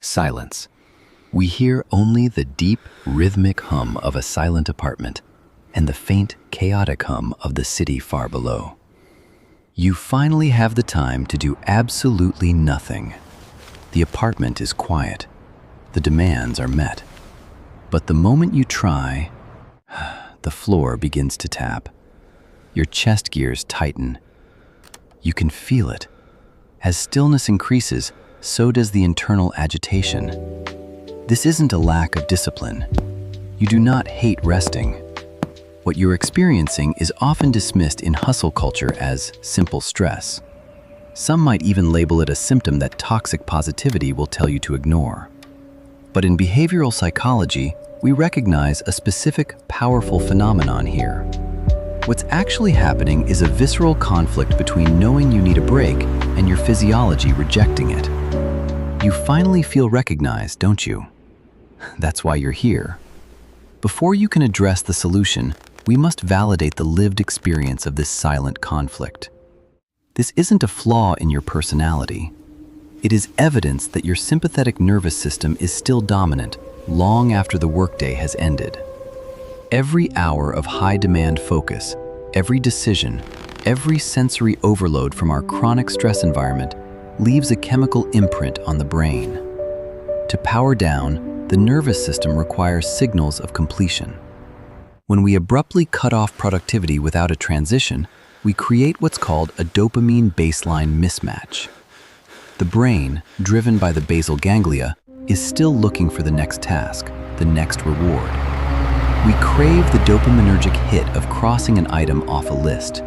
Silence. We hear only the deep, rhythmic hum of a silent apartment and the faint, chaotic hum of the city far below. You finally have the time to do absolutely nothing. The apartment is quiet. The demands are met. But the moment you try, the floor begins to tap. Your chest gears tighten. You can feel it. As stillness increases, so does the internal agitation. This isn't a lack of discipline. You do not hate resting. What you're experiencing is often dismissed in hustle culture as simple stress. Some might even label it a symptom that toxic positivity will tell you to ignore. But in behavioral psychology, we recognize a specific, powerful phenomenon here. What's actually happening is a visceral conflict between knowing you need a break and your physiology rejecting it. You finally feel recognized, don't you? That's why you're here. Before you can address the solution, we must validate the lived experience of this silent conflict. This isn't a flaw in your personality. It is evidence that your sympathetic nervous system is still dominant long after the workday has ended. Every hour of high-demand focus, every decision, every sensory overload from our chronic stress environment leaves a chemical imprint on the brain. To power down, the nervous system requires signals of completion. When we abruptly cut off productivity without a transition, we create what's called a dopamine baseline mismatch. The brain, driven by the basal ganglia, is still looking for the next task, the next reward. We crave the dopaminergic hit of crossing an item off a list.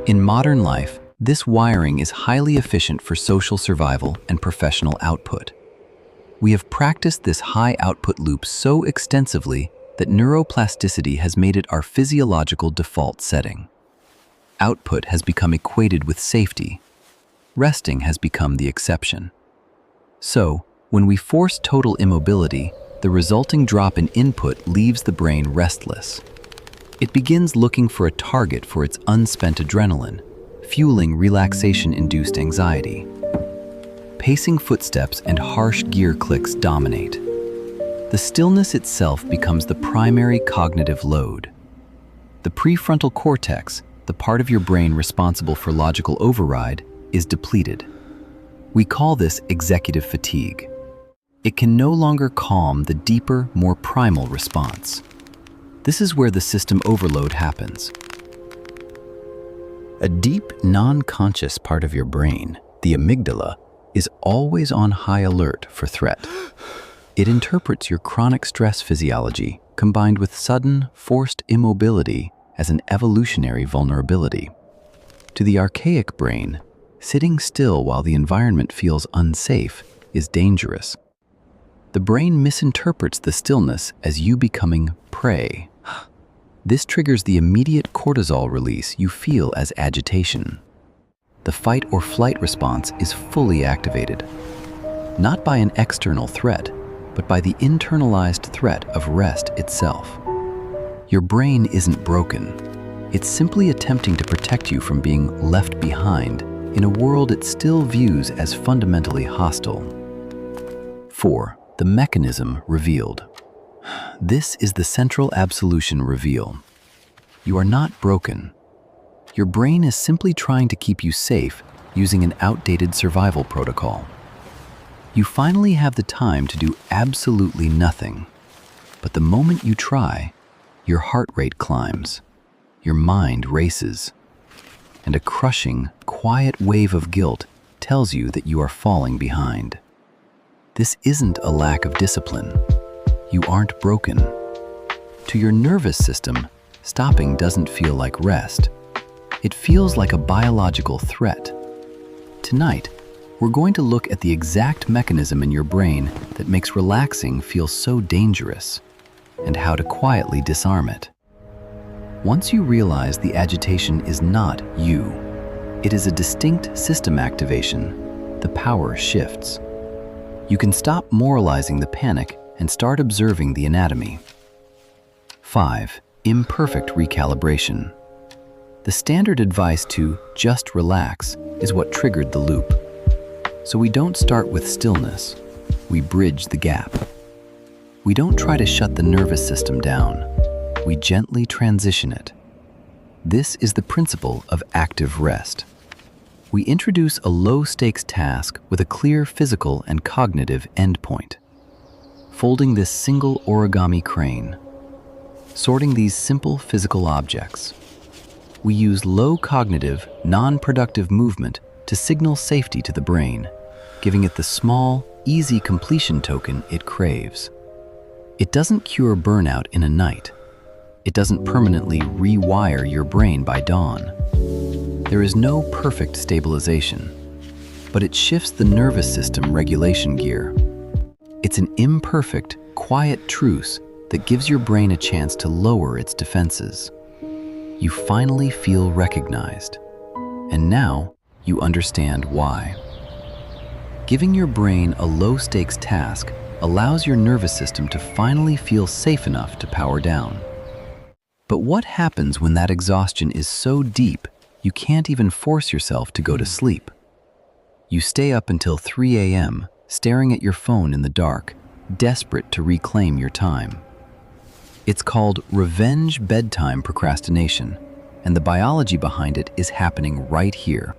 In modern life, this wiring is highly efficient for social survival and professional output. We have practiced this high output loop so extensively that neuroplasticity has made it our physiological default setting. Output has become equated with safety. Resting has become the exception. So, when we force total immobility, the resulting drop in input leaves the brain restless. It begins looking for a target for its unspent adrenaline, fueling relaxation-induced anxiety. Pacing footsteps and harsh gear clicks dominate. The stillness itself becomes the primary cognitive load. The prefrontal cortex, the part of your brain responsible for logical override, is depleted. We call this executive fatigue. It can no longer calm the deeper, more primal response. This is where the system overload happens. A deep, non-conscious part of your brain, the amygdala, is always on high alert for threat. It interprets your chronic stress physiology combined with sudden, forced immobility as an evolutionary vulnerability. To the archaic brain, sitting still while the environment feels unsafe is dangerous. The brain misinterprets the stillness as you becoming prey. This triggers the immediate cortisol release you feel as agitation. The fight or flight response is fully activated, not by an external threat, but by the internalized threat of rest itself. Your brain isn't broken. It's simply attempting to protect you from being left behind in a world it still views as fundamentally hostile. 4. The mechanism revealed. This is the central absolution reveal. You are not broken. Your brain is simply trying to keep you safe using an outdated survival protocol. You finally have the time to do absolutely nothing. But the moment you try, your heart rate climbs, your mind races, and a crushing, quiet wave of guilt tells you that you are falling behind. This isn't a lack of discipline. You aren't broken. To your nervous system, stopping doesn't feel like rest. It feels like a biological threat. Tonight, we're going to look at the exact mechanism in your brain that makes relaxing feel so dangerous, and how to quietly disarm it. Once you realize the agitation is not you, it is a distinct system activation, the power shifts. You can stop moralizing the panic and start observing the anatomy. 5. Imperfect recalibration. The standard advice to just relax is what triggered the loop. So we don't start with stillness. we bridge the gap. We don't try to shut the nervous system down. We gently transition it. This is the principle of active rest. We introduce a low-stakes task with a clear physical and cognitive endpoint. Folding this single origami crane, sorting these simple physical objects. We use low cognitive, non-productive movement to signal safety to the brain, giving it the small, easy completion token it craves. It doesn't cure burnout in a night. It doesn't permanently rewire your brain by dawn. There is no perfect stabilization, but it shifts the nervous system regulation gear. It's an imperfect, quiet truce that gives your brain a chance to lower its defenses. You finally feel recognized, and now you understand why. Giving your brain a low-stakes task allows your nervous system to finally feel safe enough to power down. But what happens when that exhaustion is so deep you can't even force yourself to go to sleep? You stay up until 3 a.m., staring at your phone in the dark, desperate to reclaim your time. It's called revenge bedtime procrastination, and the biology behind it is happening right here.